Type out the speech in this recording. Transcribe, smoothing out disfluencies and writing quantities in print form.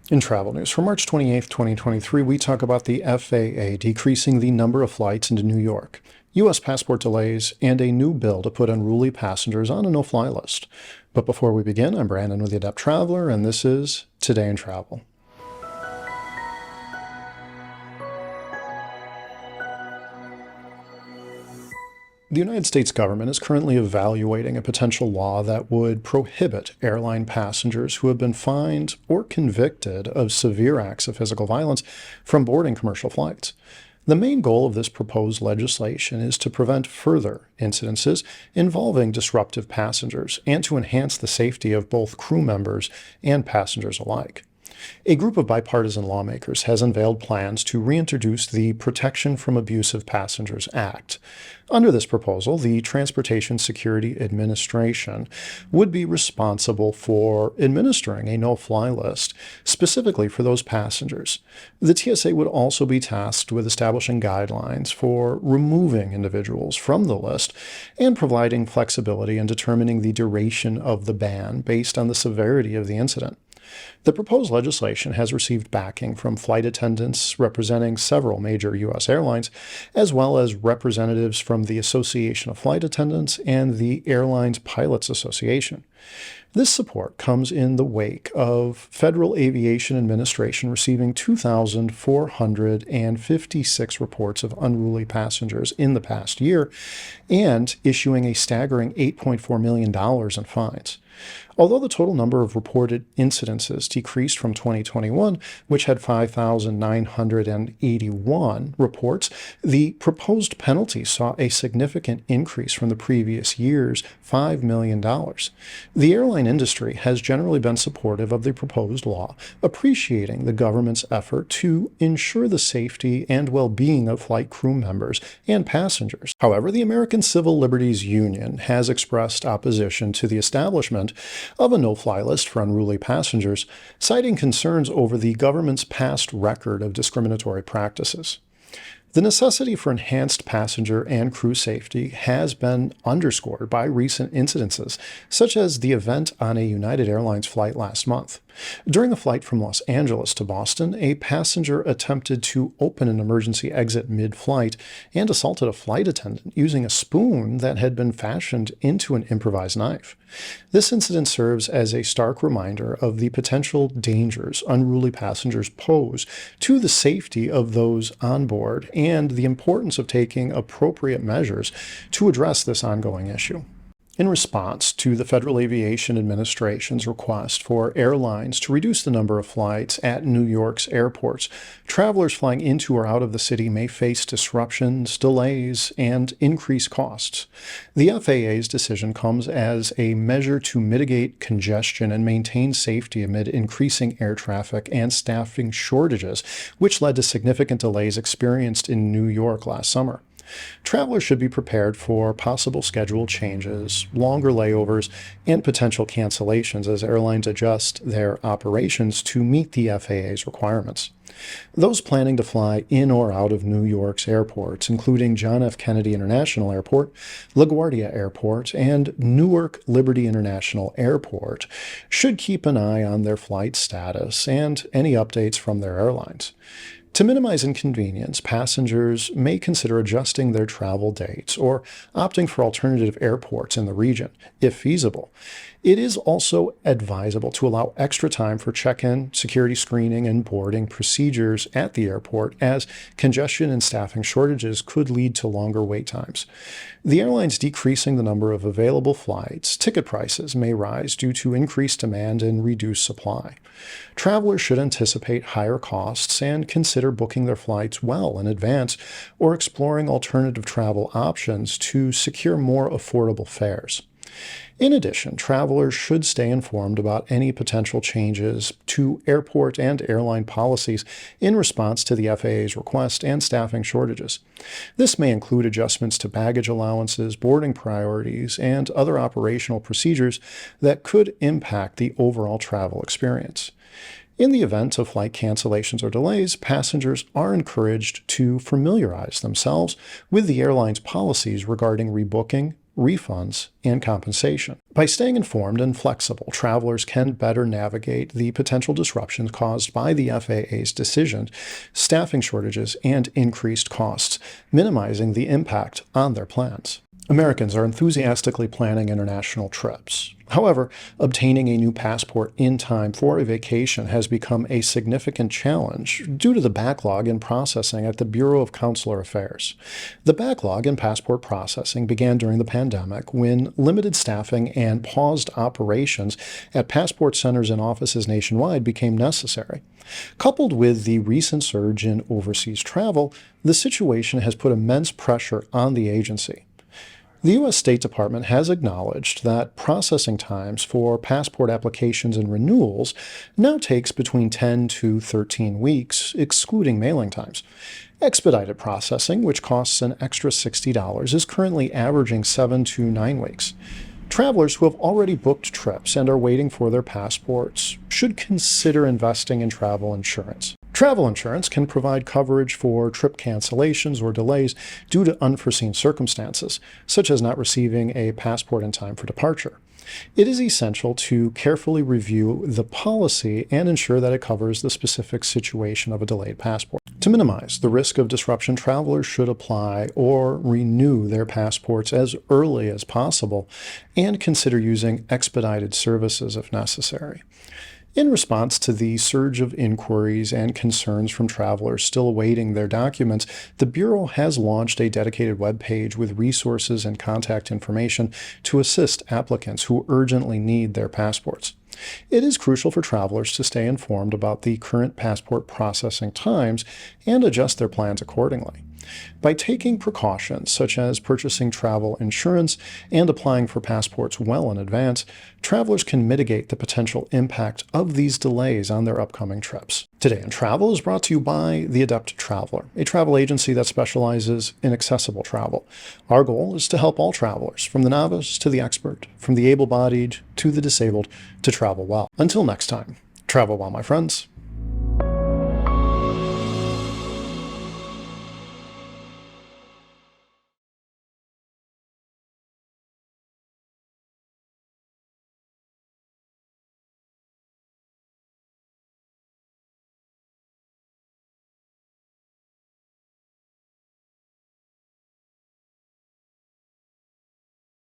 In travel news for March 28, 2023, we talk about the FAA decreasing the number of flights into New York, U.S. passport delays, and a new bill to put unruly passengers on a no-fly list. But before we begin, I'm Brandon with the Adept Traveler, and this is Today in Travel. The United States government is currently evaluating a potential law that would prohibit airline passengers who have been fined or convicted of severe acts of physical violence from boarding commercial flights. The main goal of this proposed legislation is to prevent further incidences involving disruptive passengers and to enhance the safety of both crew members and passengers alike. A group of bipartisan lawmakers has unveiled plans to reintroduce the Protection from Abusive Passengers Act. Under this proposal, the Transportation Security Administration would be responsible for administering a no-fly list specifically for those passengers. The TSA would also be tasked with establishing guidelines for removing individuals from the list and providing flexibility in determining the duration of the ban based on the severity of the incident. The proposed legislation has received backing from flight attendants representing several major U.S. airlines, as well as representatives from the Association of Flight Attendants and the Airlines Pilots Association. This support comes in the wake of Federal Aviation Administration receiving 2,456 reports of unruly passengers in the past year and issuing a staggering $8.4 million in fines. Although the total number of reported incidences decreased from 2021, which had 5,981 reports, the proposed penalty saw a significant increase from the previous year's $5 million. The airline industry has generally been supportive of the proposed law, appreciating the government's effort to ensure the safety and well-being of flight crew members and passengers. However, the American Civil Liberties Union has expressed opposition to the establishment of a no-fly list for unruly passengers, citing concerns over the government's past record of discriminatory practices. The necessity for enhanced passenger and crew safety has been underscored by recent incidences, such as the event on a United Airlines flight last month. During a flight from Los Angeles to Boston, a passenger attempted to open an emergency exit mid-flight and assaulted a flight attendant using a spoon that had been fashioned into an improvised knife. This incident serves as a stark reminder of the potential dangers unruly passengers pose to the safety of those on board and the importance of taking appropriate measures to address this ongoing issue. In response to the Federal Aviation Administration's request for airlines to reduce the number of flights at New York's airports, travelers flying into or out of the city may face disruptions, delays, and increased costs. The FAA's decision comes as a measure to mitigate congestion and maintain safety amid increasing air traffic and staffing shortages, which led to significant delays experienced in New York last summer. Travelers should be prepared for possible schedule changes, longer layovers, and potential cancellations as airlines adjust their operations to meet the FAA's requirements. Those planning to fly in or out of New York's airports, including John F. Kennedy International Airport, LaGuardia Airport, and Newark Liberty International Airport, should keep an eye on their flight status and any updates from their airlines. To minimize inconvenience, passengers may consider adjusting their travel dates or opting for alternative airports in the region, if feasible. It is also advisable to allow extra time for check-in, security screening, and boarding procedures at the airport, as congestion and staffing shortages could lead to longer wait times. The airlines decreasing the number of available flights, ticket prices may rise due to increased demand and reduced supply. Travelers should anticipate higher costs and consider booking their flights well in advance or exploring alternative travel options to secure more affordable fares. In addition, travelers should stay informed about any potential changes to airport and airline policies in response to the FAA's request and staffing shortages. This may include adjustments to baggage allowances, boarding priorities, and other operational procedures that could impact the overall travel experience. In the event of flight cancellations or delays, passengers are encouraged to familiarize themselves with the airline's policies regarding rebooking, refunds, and compensation. By staying informed and flexible, travelers can better navigate the potential disruptions caused by the FAA's decision, staffing shortages, and increased costs, minimizing the impact on their plans. Americans are enthusiastically planning international trips. However, obtaining a new passport in time for a vacation has become a significant challenge due to the backlog in processing at the Bureau of Consular Affairs. The backlog in passport processing began during the pandemic when limited staffing and paused operations at passport centers and offices nationwide became necessary. Coupled with the recent surge in overseas travel, the situation has put immense pressure on the agency. The U.S. State Department has acknowledged that processing times for passport applications and renewals now takes between 10 to 13 weeks, excluding mailing times. Expedited processing, which costs an extra $60, is currently averaging 7 to 9 weeks. Travelers who have already booked trips and are waiting for their passports should consider investing in travel insurance. Travel insurance can provide coverage for trip cancellations or delays due to unforeseen circumstances, such as not receiving a passport in time for departure. It is essential to carefully review the policy and ensure that it covers the specific situation of a delayed passport. To minimize the risk of disruption, travelers should apply or renew their passports as early as possible and consider using expedited services if necessary. In response to the surge of inquiries and concerns from travelers still awaiting their documents, the Bureau has launched a dedicated web page with resources and contact information to assist applicants who urgently need their passports. It is crucial for travelers to stay informed about the current passport processing times and adjust their plans accordingly. By taking precautions such as purchasing travel insurance and applying for passports well in advance, travelers can mitigate the potential impact of these delays on their upcoming trips. Today in Travel is brought to you by The Adept Traveler, a travel agency that specializes in accessible travel. Our goal is to help all travelers, from the novice to the expert, from the able-bodied to the disabled, to travel well. Until next time, travel well, my friends.